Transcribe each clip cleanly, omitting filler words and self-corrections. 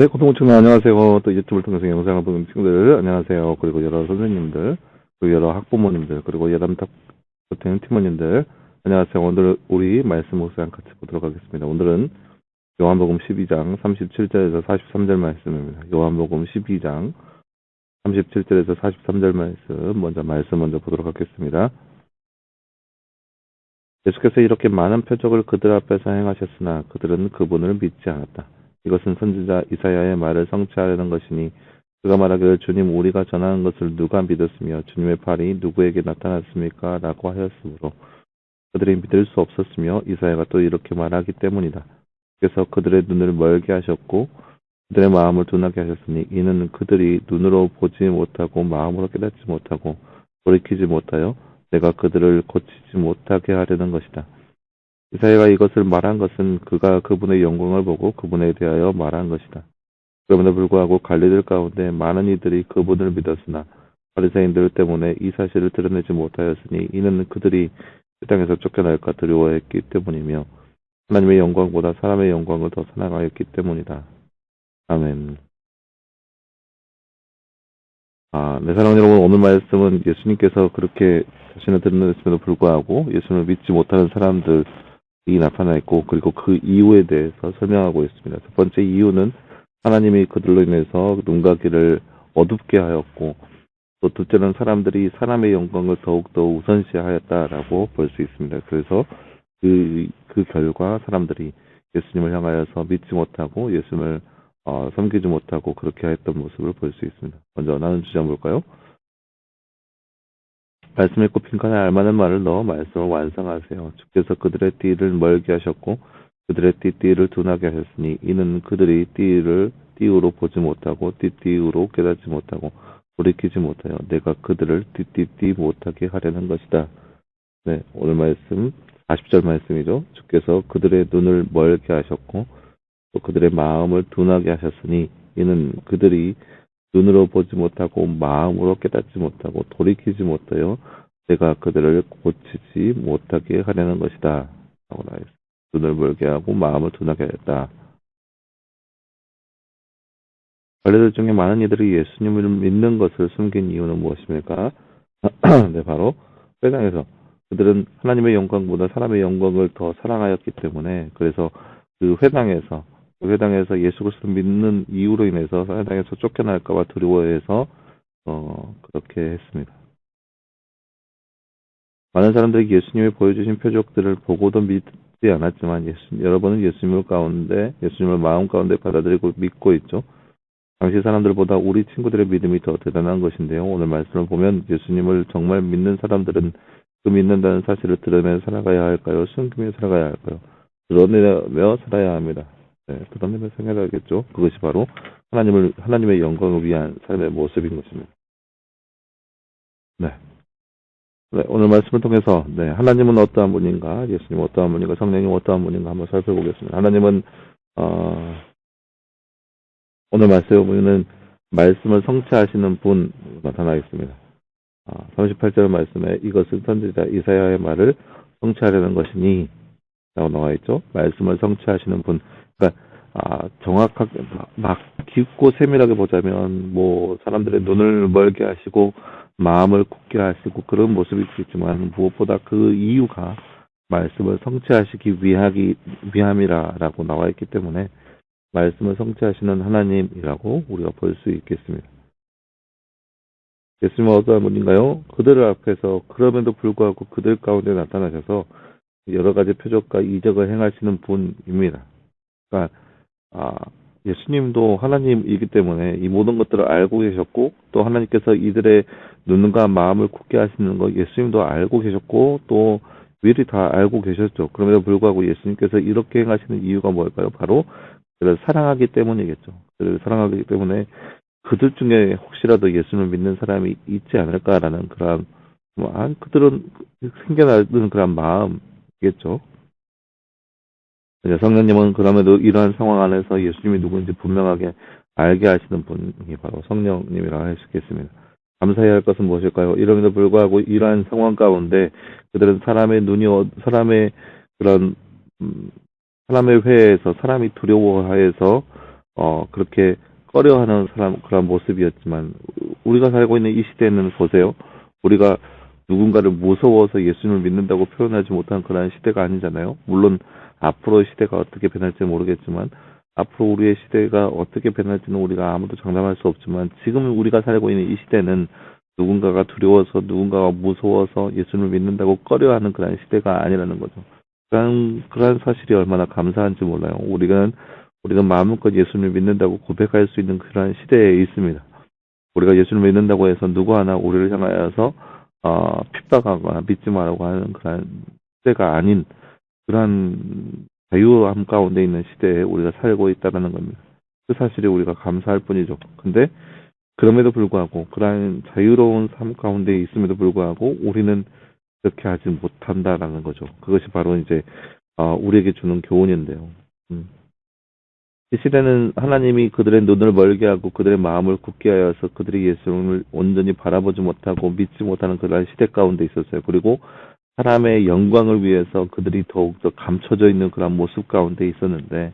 네, 고등어청님 안녕하세요. 또 유튜브를 통해서 영상을 보는 친구들 안녕하세요. 그리고 여러 선생님들, 그리고 여러 학부모님들, 그리고 여담탑 같은 팀원님들 안녕하세요. 오늘 우리 말씀 묵상 같이 보도록 하겠습니다. 오늘은 요한복음 12장 37절에서 43절 말씀입니다. 요한복음 12장 37절에서 43절 말씀 먼저 보도록 하겠습니다. 예수께서 이렇게 많은 표적을 그들 앞에서 행하셨으나 그들은 그분을 믿지 않았다. 이것은 선지자 이사야의 말을 성취하려는 것이니 그가 말하기를 주님 우리가 전하는 것을 누가 믿었으며 주님의 팔이 누구에게 나타났습니까? 라고 하였으므로 그들이 믿을 수 없었으며 이사야가 또 이렇게 말하기 때문이다. 그래서 그들의 눈을 멀게 하셨고 그들의 마음을 둔하게 하셨으니 이는 그들이 눈으로 보지 못하고 마음으로 깨닫지 못하고 돌이키지 못하여 내가 그들을 고치지 못하게 하려는 것이다. 이사야가 이것을 말한 것은 그가 그분의 영광을 보고 그분에 대하여 말한 것이다. 그럼에도 불구하고 관리들 가운데 많은 이들이 그분을 믿었으나 바리새인들 때문에 이 사실을 드러내지 못하였으니 이는 그들이 이 땅에서 쫓겨날까 두려워했기 때문이며 하나님의 영광보다 사람의 영광을 더 사랑하였기 때문이다. 아멘. 네, 사랑하는 여러분, 오늘 말씀은 예수님께서 그렇게 자신을 드러냈음에도 불구하고 예수님을 믿지 못하는 사람들이 나타나 있고, 그리고 그 이유에 대해서 설명하고 있습니다. 첫 번째 이유는 하나님이 그들로 인해서 눈과 귀를 어둡게 하였고, 또 둘째는 사람들이 사람의 영광을 더욱더 우선시하였다라고 볼 수 있습니다. 그래서 그 결과 사람들이 예수님을 향하여서 믿지 못하고 예수님을 섬기지 못하고 그렇게 했던 모습을 볼 수 있습니다. 먼저 나눈 주제 한번 볼까요? 말씀에 꼽힌 칸에 알만한 말을 넣어 말씀을 완성하세요. 주께서 그들의 띠를 멀게 하셨고 그들의 띠를 둔하게 하셨으니 이는 그들이 띠우로 보지 못하고 띠우로 깨닫지 못하고 돌이키지 못하여 내가 그들을 띠 못하게 하려는 것이다. 네, 오늘 말씀 40절 말씀이죠. 주께서 그들의 눈을 멀게 하셨고 또 그들의 마음을 둔하게 하셨으니 이는 그들이 눈으로 보지 못하고 마음으로 깨닫지 못하고 돌이키지 못하여 내가 그들을 고치지 못하게 하려는 것이다. 라고 나와 있습니다. 눈을 멀게 하고 마음을 둔하게 하였다. 관리들 중에 많은 이들이 예수님을 믿는 것을 숨긴 이유는 무엇입니까? 네, 바로 회당에서 그들은 하나님의 영광보다 사람의 영광을 더 사랑하였기 때문에 그래서 그 회당에서 예수 그리스도를 믿는 이유로 인해서 회당에서 쫓겨날까봐 두려워해서 그렇게 했습니다. 많은 사람들이 예수님이 보여주신 표적들을 보고도 믿지 않았지만 여러분은 예수님을 마음 가운데 받아들이고 믿고 있죠. 당시 사람들보다 우리 친구들의 믿음이 더 대단한 것인데요. 오늘 말씀을 보면 예수님을 정말 믿는 사람들은 그 믿는다는 사실을 드러내며 살아가야 할까요? 숨기며 살아가야 할까요? 드러내며 살아야 합니다. 네, 드러내며 살아야겠죠. 그것이 바로 하나님의 영광을 위한 삶의 모습인 것입니다. 네. 네, 오늘 말씀을 통해서 하나님은 어떠한 분인가, 예수님은 어떠한 분인가, 성령님 어떠한 분인가 한번 살펴보겠습니다. 하나님은 오늘 말씀에 보면 말씀을 성취하시는 분 나타나 있습니다. 38절 말씀에 이것은 선지자 이사야의 말을 성취하려는 것이니 라고 나와 있죠. 말씀을 성취하시는 분. 그러니까 정확하게 막 깊고 세밀하게 보자면 사람들의 눈을 멀게 하시고 마음을 굳게 하시고 그런 모습이 있겠지만 무엇보다 그 이유가 말씀을 성취하시기 위함이라고 나와 있기 때문에 말씀을 성취하시는 하나님이라고 우리가 볼 수 있겠습니다. 예수님은 어떠한 분인가요? 그들 앞에서 그럼에도 불구하고 그들 가운데 나타나셔서 여러 가지 표적과 이적을 행하시는 분입니다. 그러니까 예수님도 하나님이기 때문에 이 모든 것들을 알고 계셨고 또 하나님께서 이들의 눈과 마음을 굳게 하시는 거 예수님도 알고 계셨고 또 미리 다 알고 계셨죠. 그럼에도 불구하고 예수님께서 이렇게 행하시는 이유가 뭘까요? 바로 그들을 사랑하기 때문이겠죠. 그들을 사랑하기 때문에 그들 중에 혹시라도 예수님을 믿는 사람이 있지 않을까라는 그런 그들은 생겨나는 그런 마음이겠죠. 성령님은 그럼에도 이러한 상황 안에서 예수님이 누구인지 분명하게 알게 하시는 분이 바로 성령님이라고 할 수 있겠습니다. 감사해야 할 것은 무엇일까요? 이럼에도 불구하고 이러한 상황 가운데 그들은 사람의 그런 사람의 회에서 사람이 두려워하여서 그렇게 꺼려하는 사람, 그런 모습이었지만, 우리가 살고 있는 이 시대는 보세요. 우리가 누군가를 무서워서 예수님을 믿는다고 표현하지 못한 그런 시대가 아니잖아요. 물론, 앞으로 시대가 어떻게 변할지 모르겠지만, 앞으로 우리의 시대가 어떻게 변할지는 우리가 아무도 장담할 수 없지만, 지금 우리가 살고 있는 이 시대는 누군가가 두려워서, 누군가가 무서워서 예수님을 믿는다고 꺼려하는 그런 시대가 아니라는 거죠. 그런 사실이 얼마나 감사한지 몰라요. 우리가 마음껏 예수님을 믿는다고 고백할 수 있는 그런 시대에 있습니다. 우리가 예수님을 믿는다고 해서 누구 하나 우리를 향하여서 핍박하거나 믿지 말라고 하는 그런 시대가 아닌 그런 자유함 가운데 있는 시대에 우리가 살고 있다는 겁니다. 그 사실에 우리가 감사할 뿐이죠. 근데 그럼에도 불구하고 그러한 자유로운 삶 가운데 있음에도 불구하고 우리는 그렇게 하지 못한다라는 거죠. 그것이 바로 이제 우리에게 주는 교훈인데요. 음. 이 시대는 하나님이 그들의 눈을 멀게 하고 그들의 마음을 굳게 하여서 그들이 예수님을 온전히 바라보지 못하고 믿지 못하는 그러한 시대 가운데 있었어요. 그리고 사람의 영광을 위해서 그들이 더욱더 감춰져 있는 그런 모습 가운데 있었는데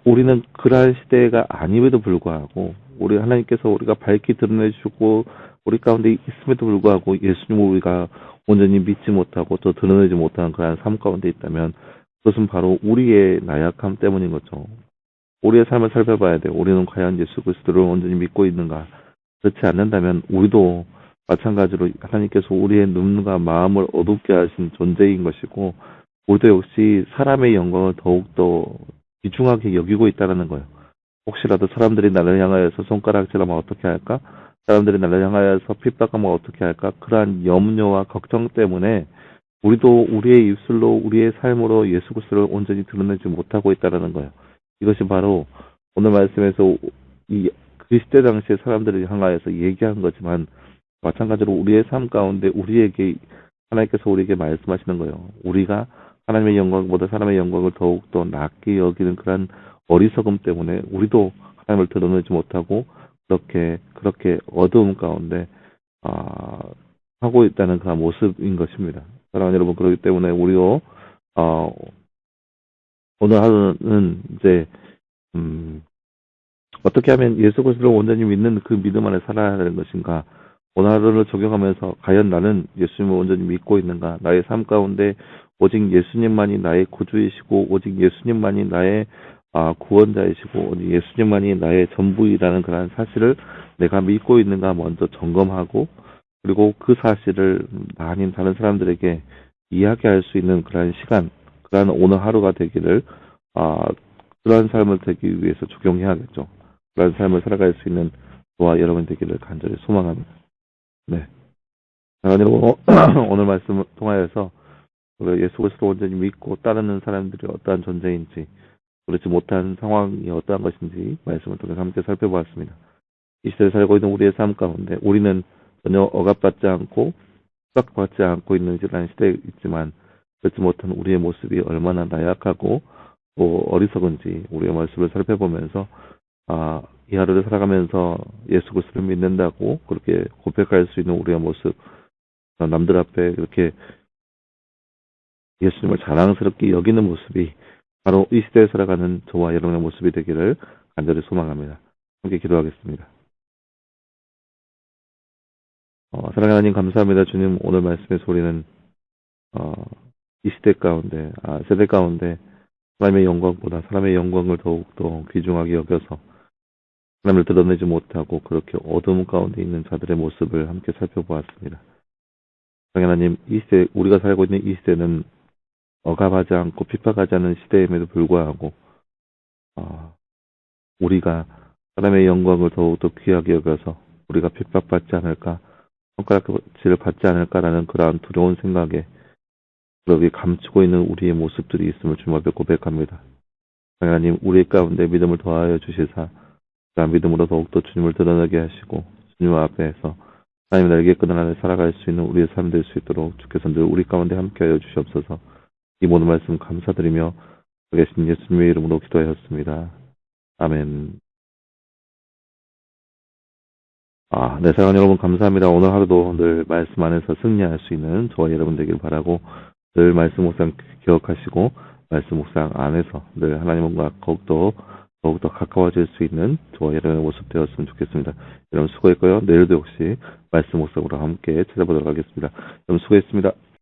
우리는 그러한 시대가 아님에도 불구하고 우리 하나님께서 우리가 밝히 드러내 주고 우리 가운데 있음에도 불구하고 예수님을 우리가 온전히 믿지 못하고 또 드러내지 못하는 그러한 삶 가운데 있다면 그것은 바로 우리의 나약함 때문인 거죠. 우리의 삶을 살펴봐야 돼요. 우리는 과연 예수 그리스도를 온전히 믿고 있는가? 그렇지 않는다면 우리도 마찬가지로 하나님께서 우리의 눈과 마음을 어둡게 하신 존재인 것이고 우리도 역시 사람의 영광을 더욱더 귀중하게 여기고 있다는 거예요. 혹시라도 사람들이 나를 향하여서 손가락질하면 어떻게 할까? 사람들이 나를 향하여서 핍박하면 어떻게 할까? 그러한 염려와 걱정 때문에 우리도 우리의 입술로 우리의 삶으로 예수 그리스도를 온전히 드러내지 못하고 있다는 거예요. 이것이 바로 오늘 말씀에서 그 시대 당시의 사람들을 향하여서 얘기한 거지만 마찬가지로 우리의 삶 가운데 우리에게 하나님께서 우리에게 말씀하시는 거예요. 우리가 하나님의 영광보다 사람의 영광을 더욱더 낮게 여기는 그런 어리석음 때문에 우리도 하나님을 드러내지 못하고 그렇게 어두움 가운데 하고 있다는 그런 모습인 것입니다. 사랑하는 여러분, 그렇기 때문에 우리도 오늘 하루는 이제 어떻게 하면 예수 그리스도를 온전히 믿는 그 믿음 안에 살아야 하는 것인가? 오늘 하루를 적용하면서 과연 나는 예수님을 온전히 믿고 있는가? 나의 삶 가운데 오직 예수님만이 나의 구주이시고 오직 예수님만이 나의 구원자이시고 오직 예수님만이 나의 전부이라는 그런 사실을 내가 믿고 있는가 먼저 점검하고 그리고 그 사실을 많은 다른 사람들에게 이야기할 수 있는 그런 시간, 그런 오늘 하루가 되기를 그러한 삶을 되기 위해서 적용해야겠죠. 그런 삶을 살아갈 수 있는 저와 여러분 되기를 간절히 소망합니다. 네. 여러분, 오늘 말씀을 통하여서 우리가 예수 그리스도 온전히 믿고 따르는 사람들이 어떠한 존재인지, 그렇지 못한 상황이 어떠한 것인지 말씀을 통해서 함께 살펴보았습니다. 이 시대에 살고 있는 우리의 삶 가운데 우리는 전혀 억압받지 않고 핍박받지 않고 있는 이런 시대에 있지만 그렇지 못한 우리의 모습이 얼마나 나약하고 또 어리석은지 우리의 모습을 살펴보면서 이 하루를 살아가면서 예수 그리스도를 믿는다고 그렇게 고백할 수 있는 우리의 모습, 남들 앞에 그렇게 예수님을 자랑스럽게 여기는 모습이 바로 이 시대에 살아가는 저와 여러분의 모습이 되기를 간절히 소망합니다. 함께 기도하겠습니다. 사랑하는 하나님 감사합니다. 주님, 오늘 말씀의 소리는 이 시대 가운데 세대 가운데 하나님의 영광보다 사람의 영광을 더욱더 귀중하게 여겨서 하나님을 드러내지 못하고 그렇게 어둠 가운데 있는 자들의 모습을 함께 살펴보았습니다. 하나님, 이 시대, 우리가 살고 있는 이 시대는 억압하지 않고 핍박하지 않은 시대임에도 불구하고 우리가 사람의 영광을 더욱더 귀하게 여겨서 우리가 핍박받지 않을까, 손가락질을 받지 않을까라는 그러한 두려운 생각에 그렇게 감추고 있는 우리의 모습들이 있음을 주님 앞에 고백합니다. 하나님, 우리 가운데 믿음을 더하여 주시사 그 믿음으로 더욱더 주님을 드러나게 하시고 주님 앞에서 하나님 날개 끈 안에 살아갈 수 있는 우리의 삶 될 수 있도록 주께서 늘 우리 가운데 함께하여 주시옵소서. 이 모든 말씀 감사드리며 계신 예수님의 이름으로 기도하였습니다. 아멘. 네, 사랑하는 여러분 감사합니다. 오늘 하루도 늘 말씀 안에서 승리할 수 있는 저와 여러분 되길 바라고 늘 말씀 묵상 기억하시고 말씀 묵상 안에서 늘 하나님과 더욱더 더욱더 가까워질 수 있는 저와 여러분의 모습 되었으면 좋겠습니다. 여러분 수고했고요. 내일도 역시 말씀 묵상으로 함께 찾아보도록 하겠습니다. 여러분 수고했습니다.